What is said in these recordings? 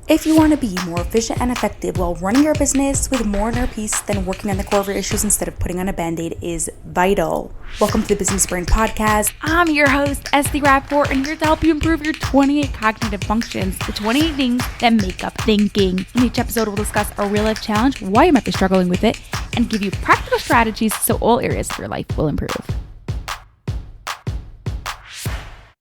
If you want to be more efficient and effective while running your business with more inner peace, then working on the core of your issues instead of putting on a band-aid is vital. Welcome to the Business Brain Podcast. I'm your host, Esty Rapport, and here to help you improve your 28 cognitive functions, the 28 things that make up thinking. In each episode, we'll discuss a real-life challenge, why you might be struggling with it, and give you practical strategies so all areas of your life will improve.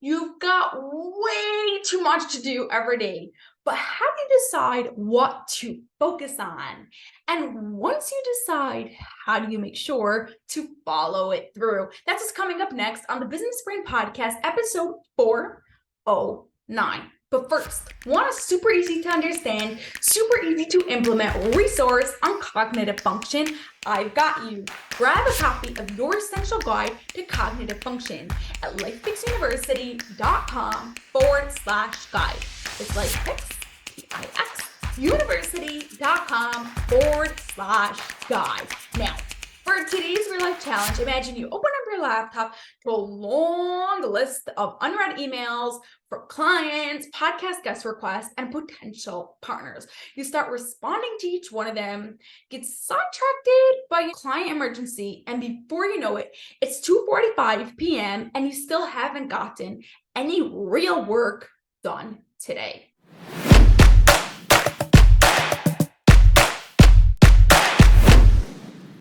You've got way too much to do every day, but how do you decide what to focus on? And once you decide, how do you make sure to follow it through? That's what's coming up next on the Business Brain Podcast, episode 409. But first, want a super easy to understand, super easy to implement resource on cognitive function? I've got you. Grab a copy of your essential guide to cognitive function at lifefixuniversity.com/guide. It's LifeFix, P-I-X, university.com/guide. Now, for today's real life challenge, imagine you open up your laptop to a long list of unread emails from clients, podcast guest requests, and potential partners. You start responding to each one of them, get sidetracked by a client emergency, and before you know it, it's 2:45 p.m. and you still haven't gotten any real work done today.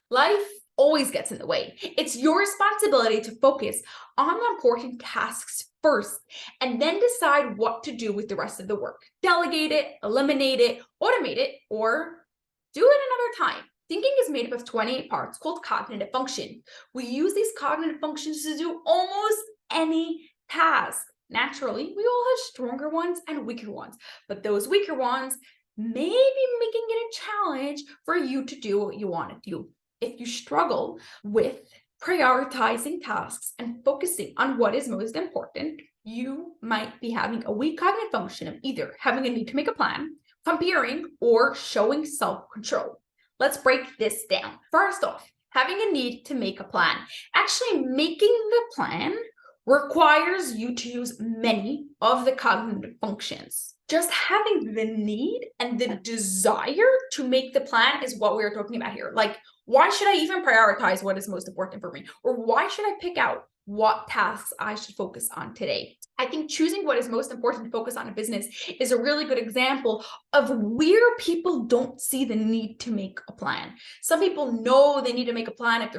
Life always gets in the way. It's your responsibility to focus on the important tasks first and then decide what to do with the rest of the work. Delegate it, eliminate it, automate it, or do it another time. Thinking is made up of 28 parts called cognitive function. We use these cognitive functions to do almost any task. Naturally, we all have stronger ones and weaker ones, but those weaker ones may be making it a challenge for you to do what you want to do. If you struggle with prioritizing tasks and focusing on what is most important, you might be having a weak cognitive function of either having a need to make a plan, comparing, or showing self-control. Let's break this down. First off, having a need to make a plan. Actually, making the plan requires you to use many of the cognitive functions. Just having the need and the desire to make the plan is what we're talking about here. Like, why should I even prioritize what is most important for me? Or why should I pick out what tasks I should focus on today? I think choosing what is most important to focus on in business is a really good example of where people don't see the need to make a plan. Some people know they need to make a plan if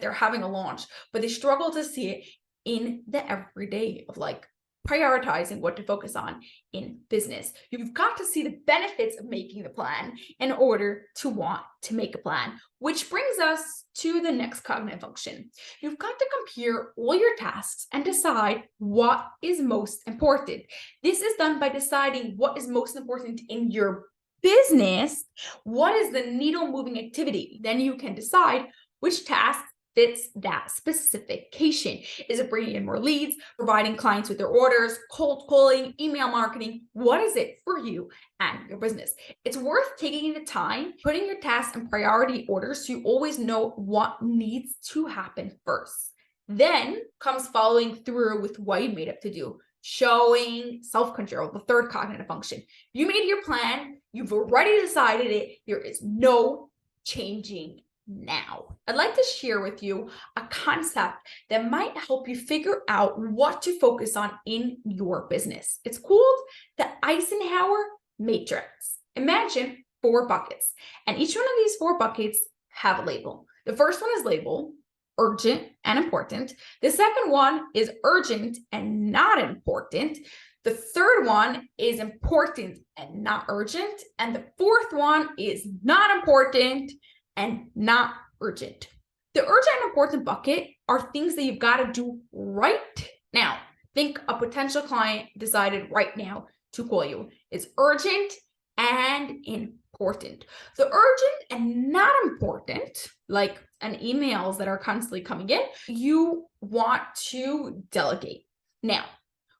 they're having a launch, but they struggle to see it in the everyday of like prioritizing what to focus on in business. You've got to see the benefits of making the plan in order to want to make a plan, which brings us to the next cognitive function. You've got to compare all your tasks and decide what is most important. This is done by deciding what is most important in your business. What is the needle moving activity? Then you can decide which task fits that specification. Is it bringing in more leads, providing clients with their orders, cold calling, email marketing? What is it for you and your business? It's worth taking the time, putting your tasks in priority order so you always know what needs to happen first. Then comes following through with what you made up to do, showing self-control, the third cognitive function. You made your plan, you've already decided it, there is no changing now. I'd like to share with you a concept that might help you figure out what to focus on in your business. It's called the Eisenhower Matrix. Imagine 4 buckets, and each one of these 4 buckets have a label. The first one is labeled urgent and important. The second one is urgent and not important. The third one is important and not urgent. And the fourth one is not important and not urgent. The urgent and important bucket are things that you've got to do right now. Think a potential client decided right now to call you. It's urgent and important. The urgent and not important, like an emails that are constantly coming in, you want to delegate. Now,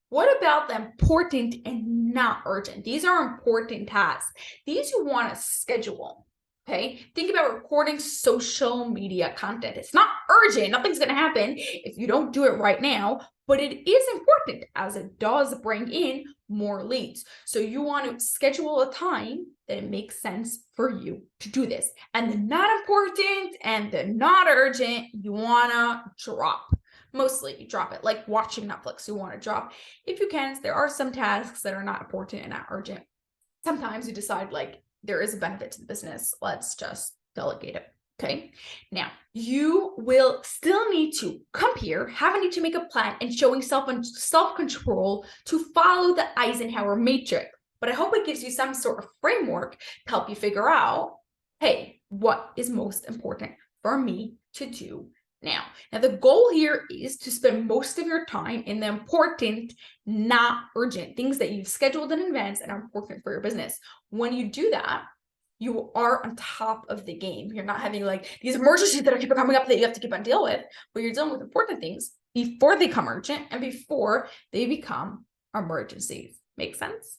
what about the important and not urgent? These are important tasks. These you want to schedule. Okay, think about recording social media content. It's not urgent. Nothing's going to happen if you don't do it right now, but it is important as it does bring in more leads. So you want to schedule a time that it makes sense for you to do this. And the not important and the not urgent, you want to drop. Mostly you drop it, like watching Netflix, you want to drop. If you can, there are some tasks that are not important and not urgent. Sometimes you decide like, there is a benefit to the business. Let's just delegate it. Okay. Now you will still need to come here, having to make a plan and showing self-control to follow the Eisenhower Matrix. But I hope it gives you some sort of framework to help you figure out, hey, what is most important for me to do now? Now, the goal here is to spend most of your time in the important, not urgent things that you've scheduled in advance and are important for your business. When you do that, you are on top of the game. You're not having like these emergencies that are keep coming up that you have to keep on dealing with, but you're dealing with important things before they become urgent and before they become emergencies. Make sense?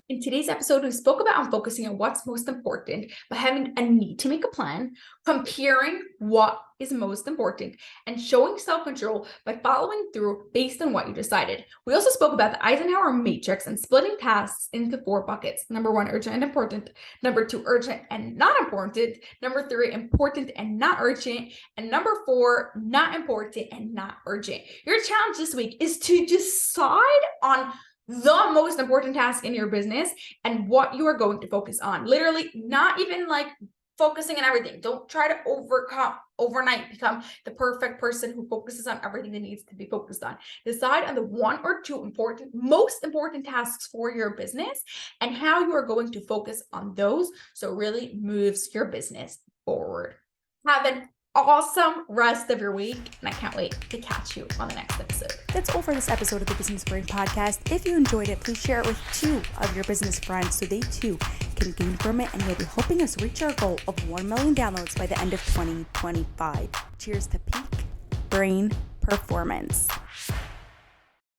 In today's episode, we spoke about focusing on what's most important by having a need to make a plan, comparing what is most important, and showing self-control by following through based on what you decided. We also spoke about the Eisenhower Matrix and splitting tasks into 4 buckets. Number 1, urgent and important. Number 2, urgent and not important. Number 3, important and not urgent. And number 4, not important and not urgent. Your challenge this week is to decide on the most important task in your business and what you are going to focus on. Literally, not even like focusing on everything. Don't try to overnight become the perfect person who focuses on everything that needs to be focused on. Decide on the 1 or 2 most important tasks for your business and how you are going to focus on those so it really moves your business forward. Have an awesome rest of your week, and I can't wait to catch you on the next episode. That's all for this episode of the Business Brain Podcast. If you enjoyed it, please share it with 2 of your business friends so they too can gain from it, and you'll be helping us reach our goal of 1 million downloads by the end of 2025. Cheers to peak brain performance.